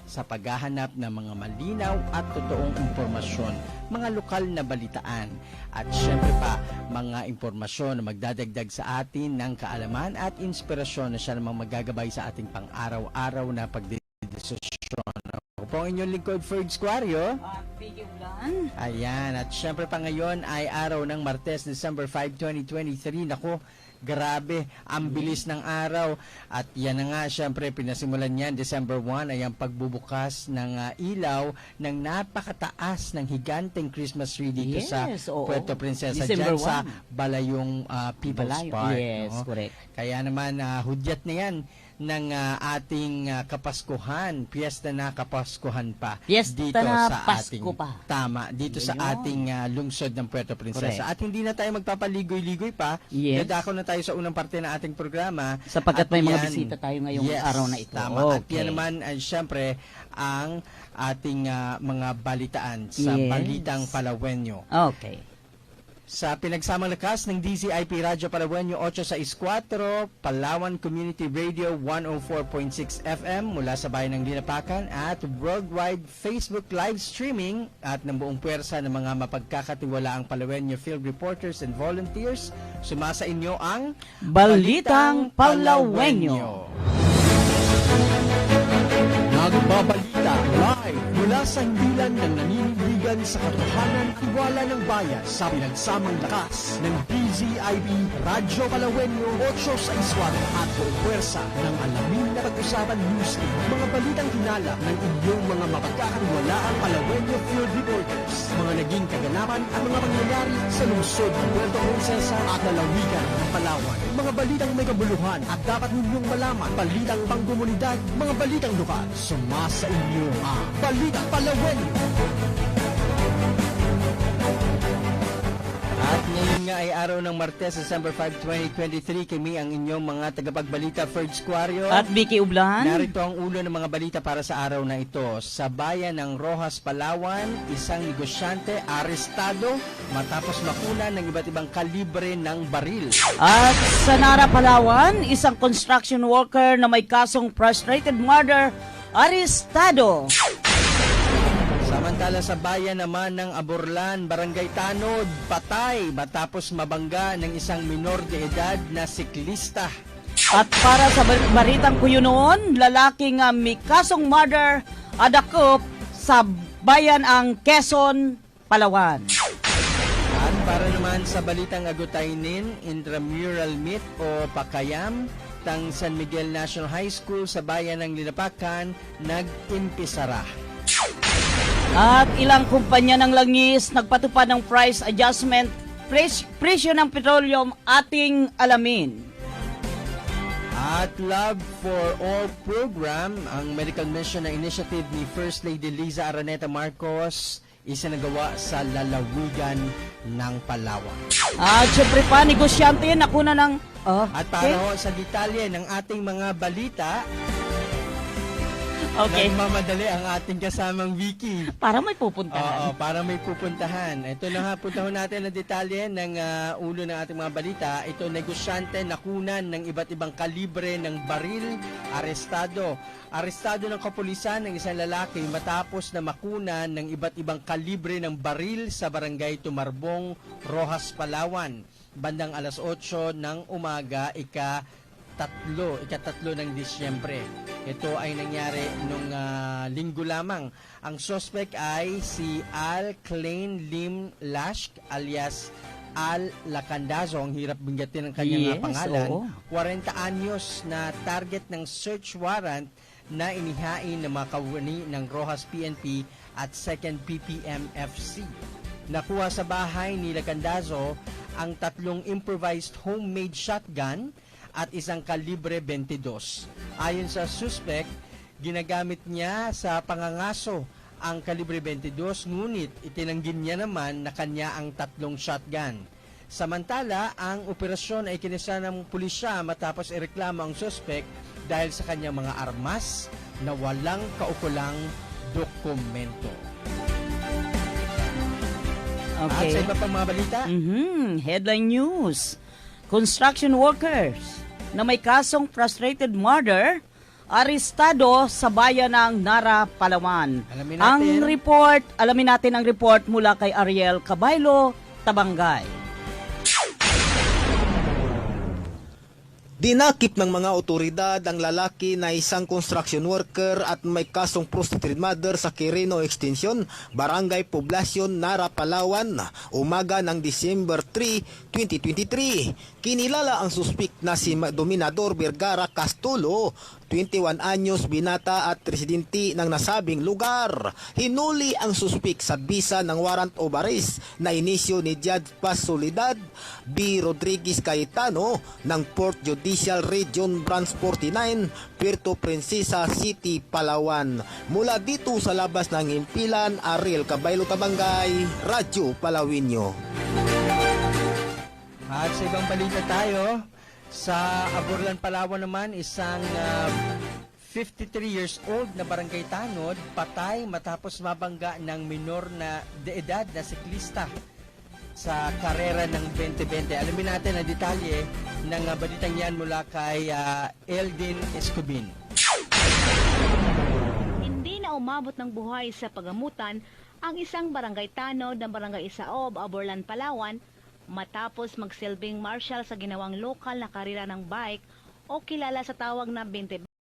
sa paghahanap ng mga malinaw at totoong impormasyon, mga lokal na balitaan, at syempre pa mga impormasyon na magdadagdag sa atin ng kaalaman at inspirasyon na siya namang magagabay sa ating pang-araw-araw na pagdedesisyon. Ako po ang inyong lingkod, Ferds Quario. Ayan, at syempre pa ngayon ay araw ng Martes, December 5, 2023. Nako, grabe, ang bilis ng araw. At yan na nga, syempre, pinasimulan yan, December 1, ay ang pagbubukas ng ilaw ng napakataas ng higanteng Christmas tree dito sa Puerto Princesa, December dyan 1. sa Balayong People's Park. Yes, no? correct. Kaya naman, hudyat na yan ng ating Kapaskuhan, piyesta na Kapaskuhan pa Piyesta dito na sa Pasko ating pa. tama dito sa ating lungsod ng Puerto Princesa. Correct. At hindi na tayo magpapaligoy-ligoy pa. Yes. Dadako na tayo sa unang parte ng ating programa. Sapagkat At may mga yan, bisita tayo ngayong araw na ito. Tama. At Okay. yan naman ay syempre ang ating mga balitaan sa Yes. Balitang Palawenyo. Okay. Sa pinagsamang lakas ng DZIP Radyo Palawenyo 864, Palawan Community Radio 104.6 FM mula sa bayan ng Linapakan at worldwide Facebook live streaming at ng buong puwersa ng mga mapagkakatiwalaang Palawenyo field reporters and volunteers, sumasa inyo ang Balitang Palawenyo. Nagbabalita live mula sa himpilan ng naninindigan sa katotohanan at tiwala ng bayan sa pinagsamang lakas ng DZIP Radyo Palawenyo 864 at buong puwersa ng alamin na pag-usapan news team, mga balitang hinala ng inyong mga mapagkakatiwalaang Palawenyo field reporters, mga naging kaganapan at mga pangyayari sa lungsod ng Puerto Princesa at lalawigan ng Palawan. Mga balitang may kabuluhan at dapat ninyong malaman, balitang pangkomunidad, mga balitang lokal. Sumasa inyo ang Balitang Palawenyo. At ngayon nga ay araw ng Martes, December 5, 2023. Kami ang inyong mga tagapagbalita, Ferds Quario. At Vicky Ublan. Narito ang ulo ng mga balita para sa araw na ito. Sa bayan ng Rojas, Palawan, isang negosyante arestado matapos makuna ng iba't ibang kalibre ng baril. At sa Nara, Palawan, isang construction worker na may kasong frustrated murder, arestado. Samantala sa bayan naman ng Aborlan, Barangay Tanod, patay matapos mabangga ng isang minor de edad na siklista. At para sa Baritang Kuyo noon, lalaking may kasong murder, adakop sa bayan ang Quezon, Palawan. At para naman sa balitang Agutaynin, intramural meet o pakayam, tang San Miguel National High School sa bayan ng Linapakan, nag-impisara. At ilang kumpanya ng langis nagpatupad ng price adjustment, presyo ng petroleum ating alamin. At Love for All program, ang medical mission na initiative ni First Lady Liza Araneta Marcos, isinagawa sa lalawigan ng Palawan. At syempre pa, negosyante, nakuna ng... At para sa detalye ng ating mga balita, Okay. nagmamadali ang ating kasamang Vicky. Para may pupuntahan. Oo, para may pupuntahan. Ito na nga, puntahon natin ang detalye ng ulo ng ating mga balita. Ito, negosyante nakunan ng iba't ibang kalibre ng baril, arestado. Arestado ng kapulisan ng isang lalaki matapos na makunan ng iba't ibang kalibre ng baril sa barangay Tumarbong, Rojas, Palawan. Bandang alas 8 ng umaga, ikatatlo ng Disyembre. Ito ay nangyari nung linggo lamang. Ang suspect ay si Al Klein Lim Lashk alias Al Lacandazo. Ang hirap binggatin ang kanyang pangalan. 40 anyos na target ng search warrant na inihain ng mga kawani ng Rojas PNP at 2nd PPM-FC. Nakuha sa bahay ni Lacandazo ang 3 improvised homemade shotgun at isang kalibre 22. Ayon sa suspect, ginagamit niya sa pangangaso ang kalibre 22, ngunit itinanggi niya naman na kanya ang 3 shotgun. Samantala, ang operasyon ay kinisa ng pulisya matapos ireklamo ang suspect dahil sa kanyang mga armas na walang kaukulang dokumento. Okay. At sa iba pang mga balita? Headline news. Construction workers na may kasong frustrated murder, arestado sa bayan ng Nara, Palawan. Alamin natin ang report mula kay Ariel Cabaylo, Tabangay. Dinakip ng mga otoridad ang lalaki na isang construction worker at may kasong prostitute mother sa Quirino Extension, Barangay Poblacion, Nara, Palawan, umaga ng December 3, 2023. Kinilala ang suspik na si Dominador Vergara Castulo, 21 anyos, binata at residente ng nasabing lugar. Hinuli ang suspik sa bisa ng warrant of arrest na inisyo ni Judge Paz Soledad B. Rodriguez Cayetano ng Port Judicial Region Branch 49, Puerto Princesa City, Palawan. Mula dito sa labas ng Himpilan, Ariel Cabaylo, Tabangay, Radyo Palawinyo. At sa ibang balita tayo, sa Aburlan, Palawan naman, isang 53 years old na barangay tanod patay matapos mabangga ng minor na de edad na siklista sa karera ng 2020. Alamin natin ang detalye ng balitang yan mula kay Eldin Escobin. Hindi na umabot ng buhay sa pagamutan ang isang barangay tanod ng barangay Isaob, Aburlan, Palawan matapos magsilbing marshal sa ginawang lokal na karera ng bike o kilala sa tawag na 20